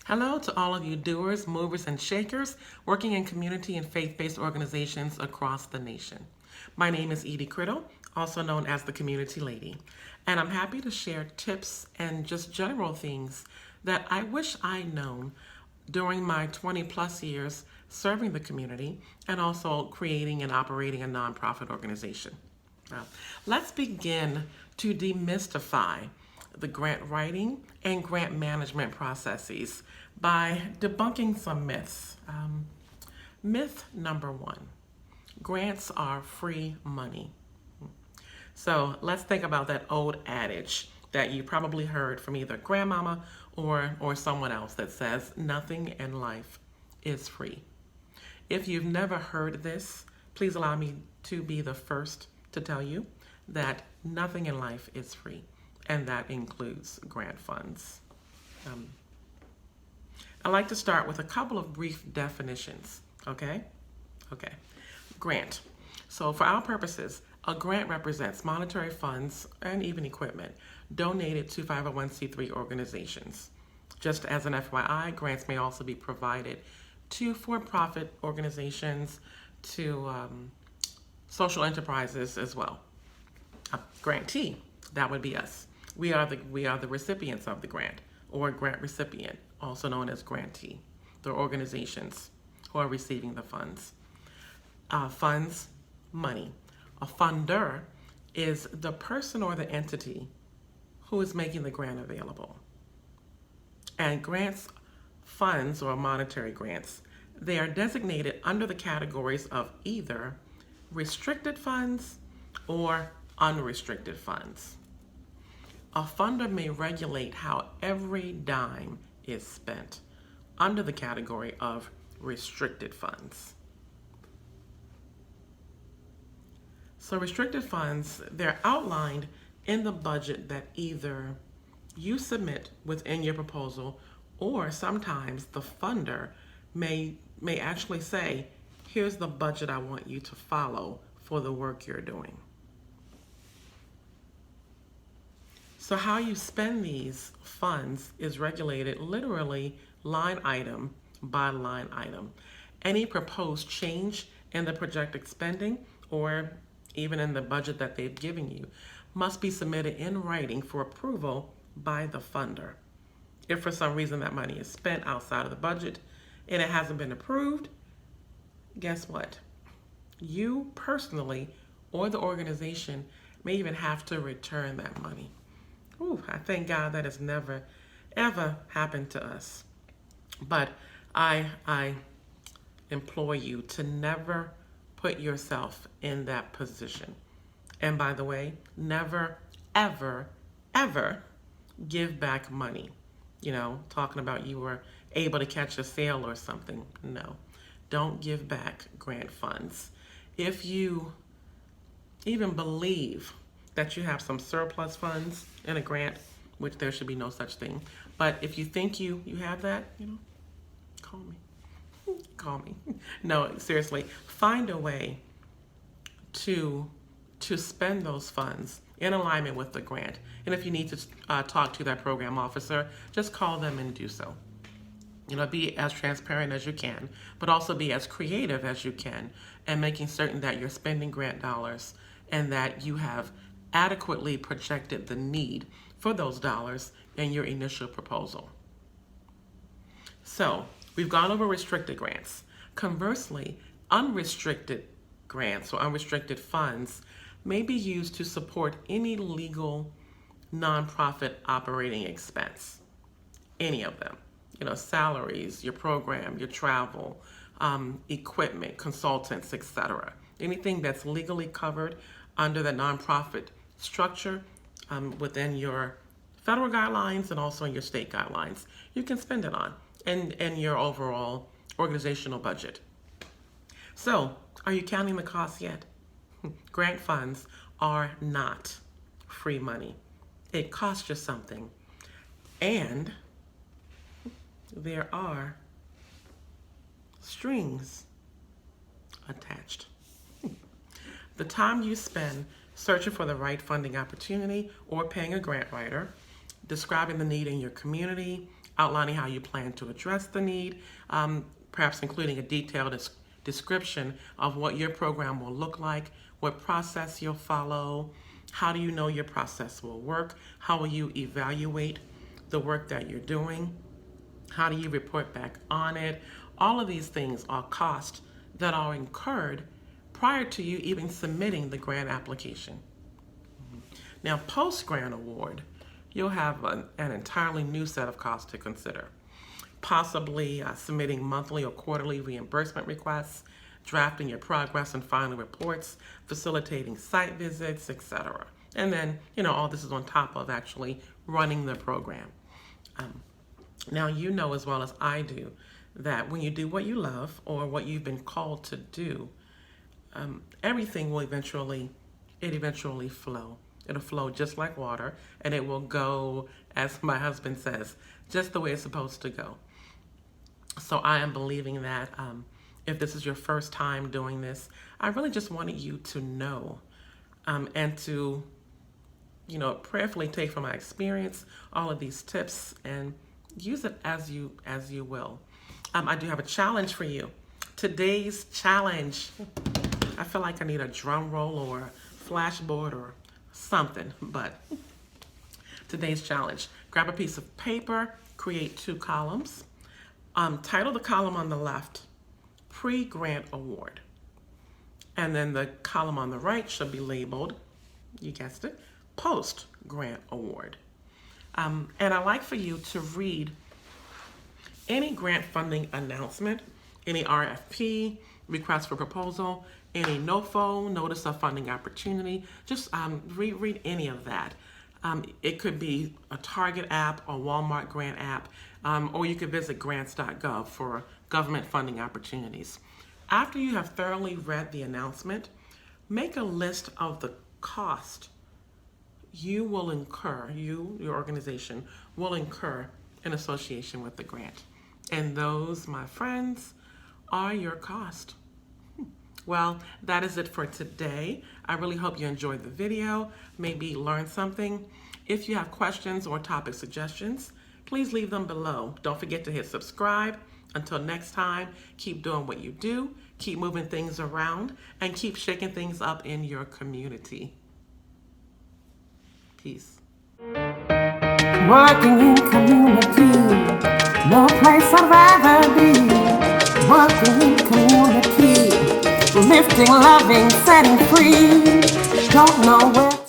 Hello to all of you doers, movers, and shakers working in community and faith-based organizations across the nation. My name is Edie Criddle, also known as the Community Lady, and I'm happy to share tips and just general things that I wish I'd known during my 20 plus years serving the community and also creating and operating a nonprofit organization. Now, let's begin to demystify the grant writing and grant management processes by debunking some myths. Myth number one, grants are free money. So let's think about that old adage that you probably heard from either grandmama or someone else that says nothing in life is free. If you've never heard this, please allow me to be the first to tell you that nothing in life is free, and that includes grant funds. I like to start with a couple of brief definitions, okay? Okay, grant. So for our purposes, a grant represents monetary funds and even equipment donated to 501c3 organizations. Just as an FYI, grants may also be provided to for-profit organizations, to social enterprises as well. Grantee, that would be us. We are the recipients of the grant, or grant recipient, also known as grantee. The organizations who are receiving the funds. Funds, money. A funder is the person or the entity who is making the grant available. And grants, funds, or monetary grants, they are designated under the categories of either restricted funds or unrestricted funds. A funder may regulate how every dime is spent under the category of restricted funds. So restricted funds, they're outlined in the budget that either you submit within your proposal, or sometimes the funder may actually say, here's the budget I want you to follow for the work you're doing. So how you spend these funds is regulated literally line item by line item. Any proposed change in the projected spending or even in the budget that they've given you must be submitted in writing for approval by the funder. If for some reason that money is spent outside of the budget and it hasn't been approved, guess what? You personally or the organization may even have to return that money. Ooh, I thank God that has never, ever happened to us. But I implore you to never put yourself in that position. And by the way, never, ever, ever give back money. You know, talking about you were able to catch a sale or something. No, don't give back grant funds. If you even believe that you have some surplus funds in a grant, which there should be no such thing. But if you think you have that, call me. Call me. No, seriously, find a way to spend those funds in alignment with the grant. And if you need to talk to that program officer, just call them and do so. Be as transparent as you can, but also be as creative as you can, and making certain that you're spending grant dollars and that you have adequately projected the need for those dollars in your initial proposal. So we've gone over restricted grants. Conversely, unrestricted grants or unrestricted funds may be used to support any legal nonprofit operating expense, any of them. Salaries, your program, your travel, equipment, consultants, etc. Anything that's legally covered under the nonprofit structure within your federal guidelines and also in your state guidelines, you can spend it on and your overall organizational budget. So, are you counting the costs yet? Grant funds are not free money. It costs you something. And there are strings attached. The time you spend searching for the right funding opportunity or paying a grant writer, describing the need in your community, outlining how you plan to address the need, perhaps including a detailed description of what your program will look like, what process you'll follow, how do you know your process will work, how will you evaluate the work that you're doing, how do you report back on it. All of these things are costs that are incurred prior to you even submitting the grant application. Now, post-grant award, you'll have an entirely new set of costs to consider. Possibly submitting monthly or quarterly reimbursement requests, drafting your progress and final reports, facilitating site visits, etc. And then, all this is on top of actually running the program. Now, you know as well as I do that when you do what you love or what you've been called to do, everything will eventually flow. It'll flow just like water, and it will go, as my husband says, just the way it's supposed to go. So I am believing that if this is your first time doing this, I really just wanted you to know and to, prayerfully take from my experience all of these tips and use it as you will. I do have a challenge for you. Today's challenge, I feel like I need a drum roll or a flashboard or something, but today's challenge. Grab a piece of paper, create 2 columns. Title the column on the left, Pre-Grant Award. And then the column on the right should be labeled, you guessed it, Post-Grant Award. And I'd like for you to read any grant funding announcement, any RFP, request for proposal, any NOFO, notice of funding opportunity. Just read any of that. It could be a Target app or Walmart grant app, or you could visit grants.gov for government funding opportunities. After you have thoroughly read the announcement, make a list of the cost you will incur, your organization, will incur in association with the grant. And those, my friends, are your cost. Well, that is it for today. I really hope you enjoyed the video, maybe learned something. If you have questions or topic suggestions, please leave them below. Don't forget to hit subscribe. Until next time, keep doing what you do, keep moving things around, and keep shaking things up in your community. Peace. Working in community, no place I'd rather be. Working in community, lifting, loving, setting free. Don't know where